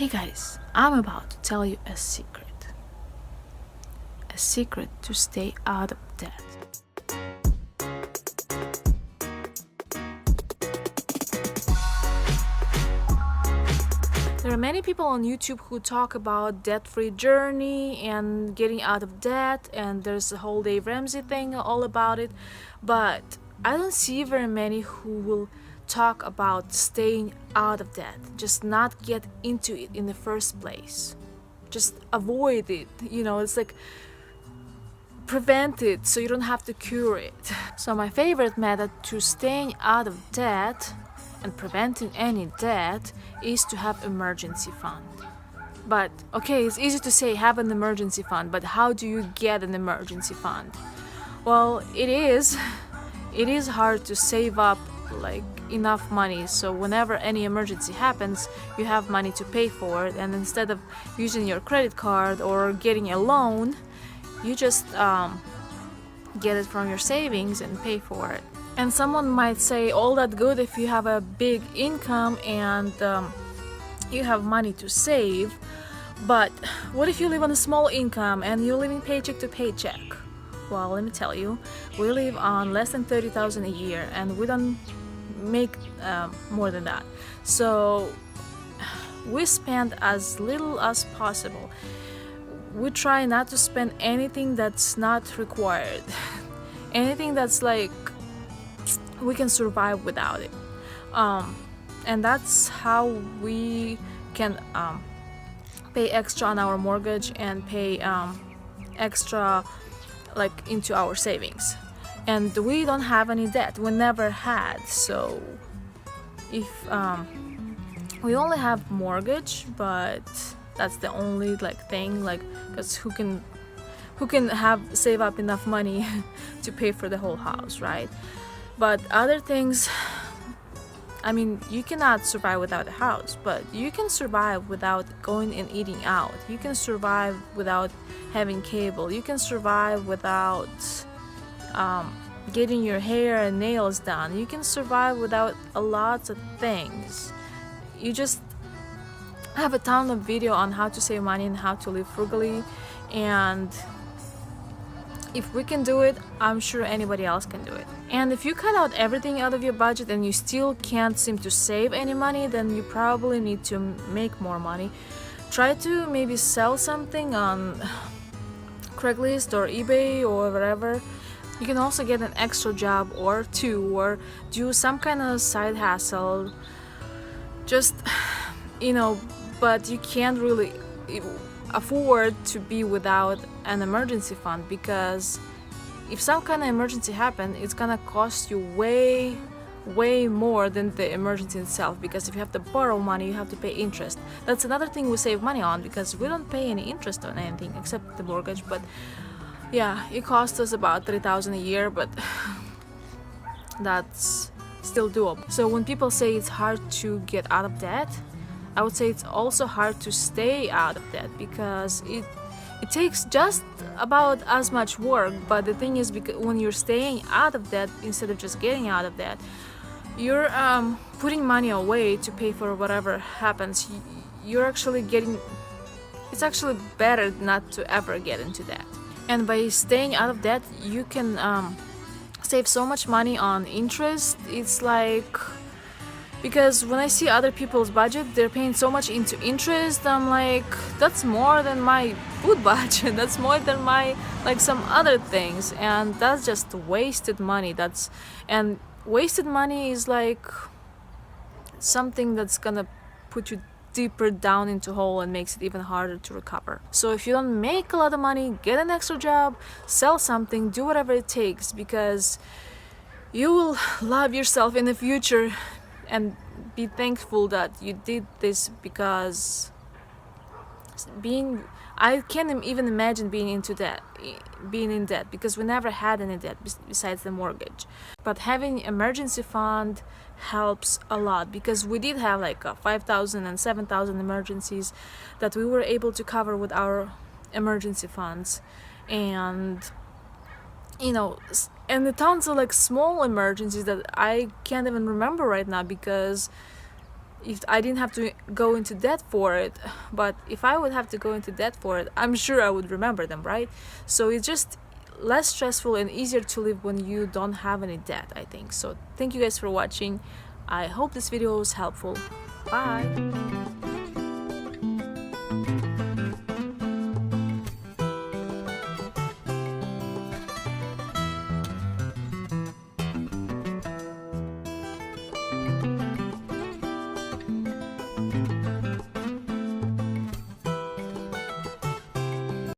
Hey guys, I'm about to tell you a secret. A secret to stay out of debt. There are many people on YouTube who talk about debt-free journey and getting out of debt, and there's a whole Dave Ramsey thing all about it, but I don't see very many who will talk about staying out of debt, just not get into it in the first place, just avoid it. It's like prevent it so you don't have to cure it. So my favorite method to staying out of debt and preventing any debt is to have emergency fund. But okay, it's easy to say have an emergency fund, but how do you get an emergency fund? Well, it is hard to save up like enough money so whenever any emergency happens you have money to pay for it, and instead of using your credit card or getting a loan, you just get it from your savings and pay for it. And someone might say, all that good if you have a big income and you have money to save, but what if you live on a small income and you're living paycheck to paycheck? Well, let me tell you, we live on less than $30,000 a year and we don't make more than that. So we spend as little as possible. We try not to spend anything that's not required. Anything that's like we can survive without it. And that's how we can pay extra on our mortgage and pay extra like into our savings. And we don't have any debt, we never had. So if we only have mortgage, but that's the only thing, because who can have save up enough money to pay for the whole house, right? But other things, I mean, you cannot survive without a house, but you can survive without going and eating out. You can survive without having cable. You can survive without getting your hair and nails done. You can survive without a lot of things. You just have a ton of video on how to save money and how to live frugally, and if we can do it, I'm sure anybody else can do it. And if you cut out everything out of your budget and you still can't seem to save any money, then you probably need to make more money. Try to maybe sell something on Craigslist or eBay or whatever. You can also get an extra job or two, or do some kind of side hustle. Just, but you can't really afford to be without an emergency fund, because if some kind of emergency happens, it's gonna cost you way more than the emergency itself, because if you have to borrow money, you have to pay interest. That's another thing we save money on, because we don't pay any interest on anything except the mortgage. But yeah, it costs us about $3,000 a year, but that's still doable. So when people say it's hard to get out of debt, I would say it's also hard to stay out of debt, because it takes just about as much work. But the thing is, because when you're staying out of debt instead of just getting out of debt, you're putting money away to pay for whatever happens. You're actually it's actually better not to ever get into debt. And by staying out of debt, you can save so much money on interest. It's like, because when I see other people's budget, they're paying so much into interest, I'm like, that's more than my food budget, that's more than my some other things, and that's just wasted money. And wasted money is like something that's gonna put you deeper down into hole and makes it even harder to recover. So if you don't make a lot of money, get an extra job, sell something, do whatever it takes, because you will love yourself in the future and be thankful that you did this. Because I can't even imagine being in debt, because we never had any debt besides the mortgage. But having emergency fund helps a lot, because we did have like 5,000 and 7,000 emergencies that we were able to cover with our emergency funds. And and the tons of small emergencies that I can't even remember right now, because if I didn't have to go into debt for it. But if I would have to go into debt for it, I'm sure I would remember them, right? So it's just less stressful and easier to live when you don't have any debt, I think. So thank you guys for watching. I hope this video was helpful. Bye.